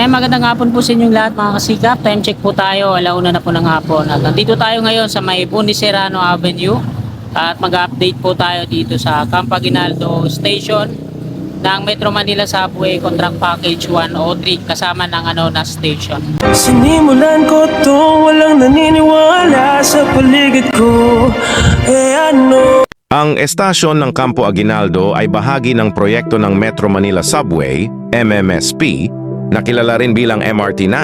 Magandang hapon po sa inyong lahat mga kasikap. Time check po tayo, alauna na po ng hapon. At nandito tayo ngayon sa may Boniserrano Avenue. At mag-update po tayo dito sa Campo Aguinaldo Station ng Metro Manila Subway Contract Package 103 kasama ng na station. Sinimulan ko to, walang naniniwala sa paligid ko. Ano? Ang estasyon ng Campo Aguinaldo ay bahagi ng proyekto ng Metro Manila Subway, MMSP, na kilala rin bilang MRT9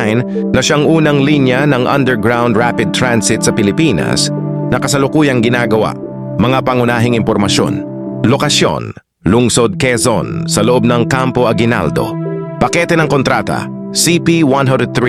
na siyang unang linya ng underground rapid transit sa Pilipinas na kasalukuyang ginagawa. Mga pangunahing impormasyon. Lokasyon, Lungsod Quezon, sa loob ng Campo Aguinaldo. Pakete ng kontrata, CP103,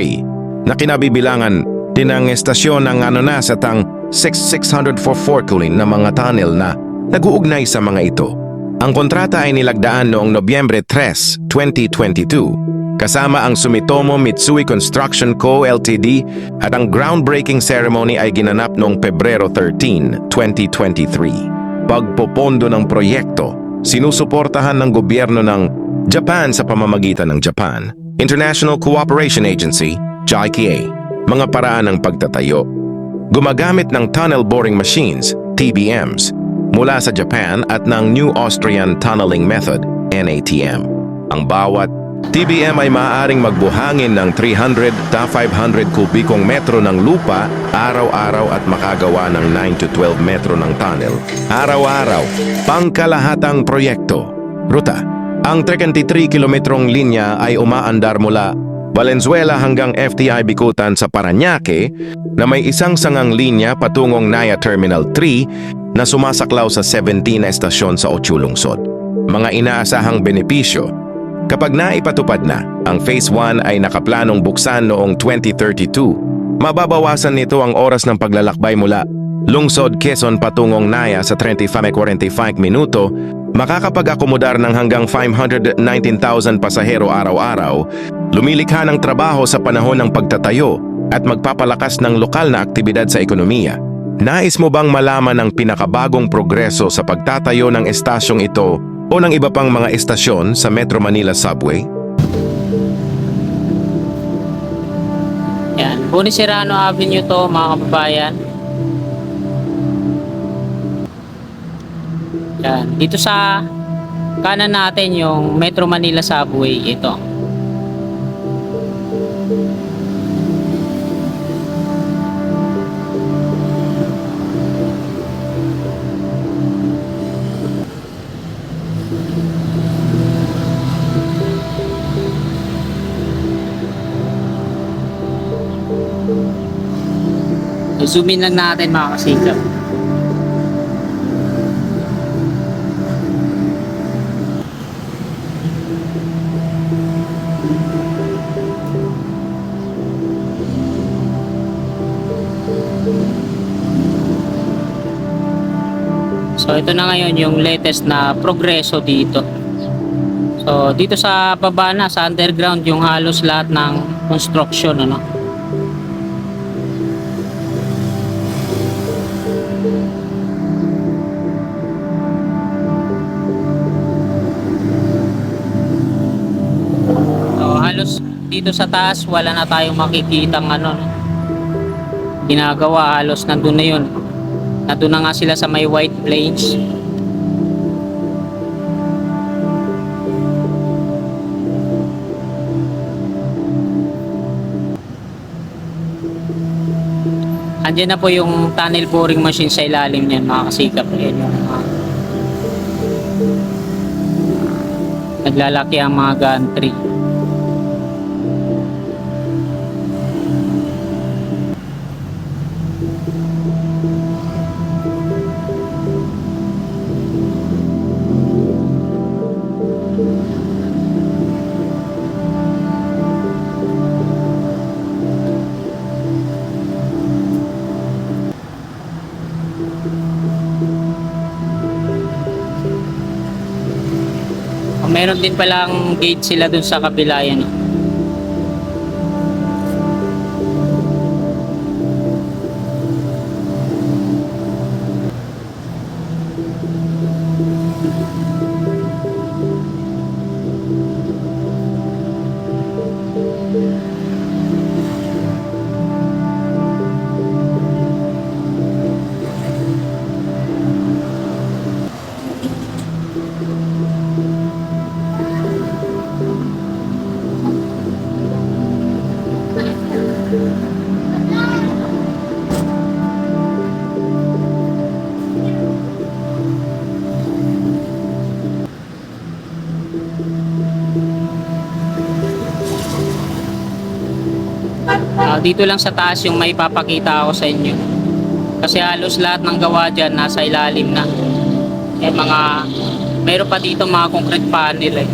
na kinabibilangan din ang estasyon ng sa tang 600 for forkulin na mga tunnel na nag-uugnay sa mga ito. Ang kontrata ay nilagdaan noong Nobyembre 3, 2022, kasama ang Sumitomo Mitsui Construction Co. Ltd. At ang groundbreaking ceremony ay ginanap noong Pebrero 13, 2023. Pagpopondo ng proyekto, sinusuportahan ng gobyerno ng Japan sa pamamagitan ng Japan International Cooperation Agency, JICA, mga paraan ng pagtatayo. Gumagamit ng tunnel boring machines, TBMs, mula sa Japan at ng New Austrian Tunneling Method, NATM. Ang bawat TBM ay maaaring magbuhangin ng 300 ta 500 kubikong metro ng lupa araw-araw at makagawa ng 9 to 12 metro ng tunnel araw-araw. Pangkalahatang proyekto. Ruta. Ang 33 kilometrong linya ay umaandar mula Valenzuela hanggang FTI Bikutan sa Parañaque na may isang sangang linya patungong Naya Terminal 3 na sumasaklaw sa 17 na estasyon sa 8 lungsod. Mga inaasahang benepisyo. Kapag naipatupad na, ang Phase 1 ay nakaplanong buksan noong 2032. Mababawasan nito ang oras ng paglalakbay mula Lungsod Quezon patungong Naya sa 35-45 minuto, makakapag-akomodar ng hanggang 519,000 pasahero araw-araw, lumilikha ng trabaho sa panahon ng pagtatayo at magpapalakas ng lokal na aktibidad sa ekonomiya. Nais mo bang malaman ang pinakabagong progreso sa pagtatayo ng estasyong ito o ng iba pang mga estasyon sa Metro Manila Subway? Yan, Boniserrano Avenue to mga kababayan. Yan, dito sa kanan natin yung Metro Manila Subway ito. Zoom in lang natin mga kasikap. So ito na ngayon yung latest na progreso dito. So dito sa baba na, sa underground, yung halos lahat ng construction halos dito sa taas wala na tayong makikitang ginagawa. Halos nandun na yun, nandun na nga sila sa may White Plains. Andiyan na po yung tunnel boring machine sa ilalim niyan mga kasikap. Ayan yung naglalaki ang mga gantry. Meron din palang gate sila dun sa kabila yan. Dito lang sa taas yung may papakita ako sa inyo. Kasi halos lahat ng gawa dyan nasa ilalim na. Meron pa dito mga concrete panel eh.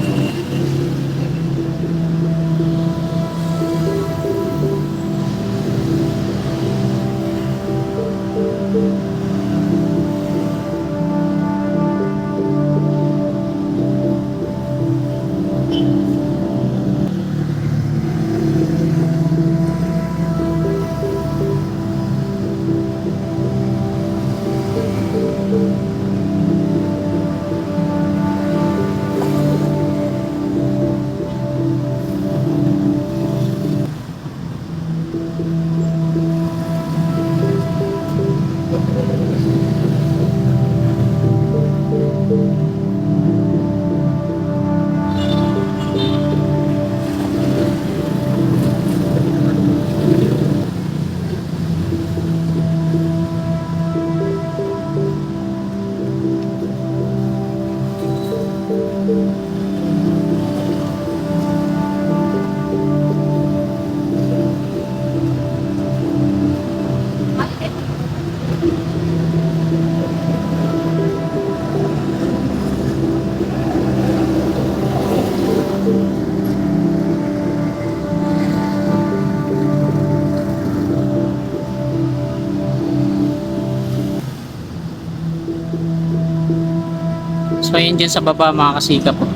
So ayun dyan sa baba mga kasikap po.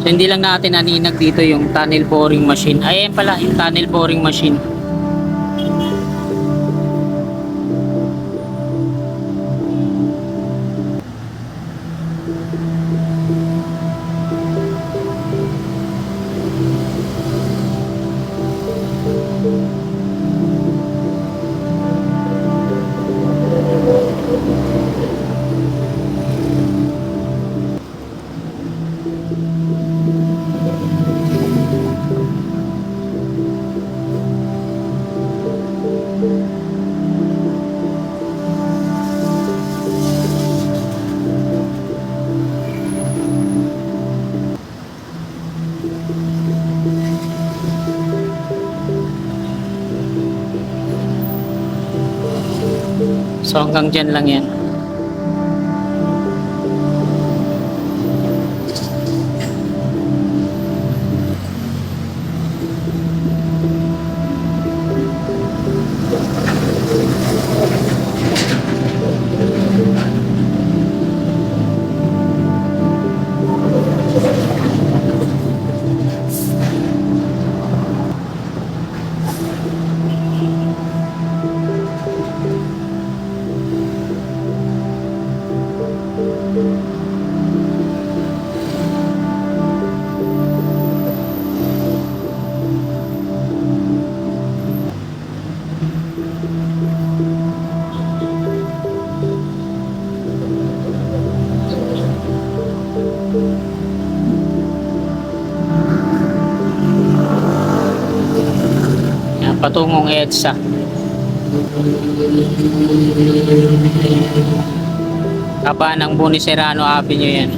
So hindi lang natin naninag dito yung tunnel boring machine. Ayan pala yung tunnel boring machine. So hanggang dyan lang yan. Yan, patungong EDSA. Kaba ng Boniserrano Avenue yan.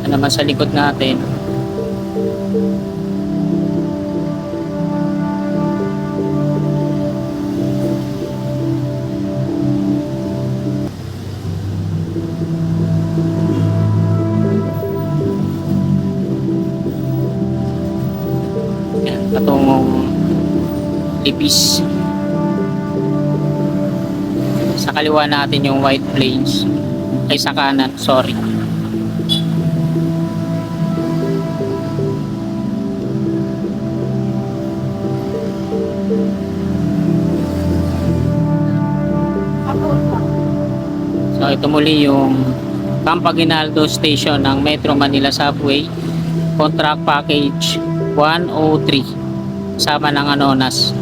Ano naman sa likod natin. Patungong Libis. Sa kaliwa natin yung White Plains. Ay sa kanan, sorry. So ito muli yung Campo Aguinaldo Station ng Metro Manila Subway. Contract Package 103 sama ng Anonas.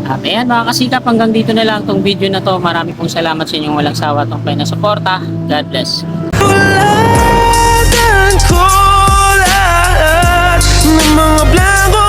At ayan mga kasikap, hanggang dito na lang tong video na to. Marami pong salamat sa inyong walang sawa at na suporta. God bless. Tulatan ko lahat ng mga blanco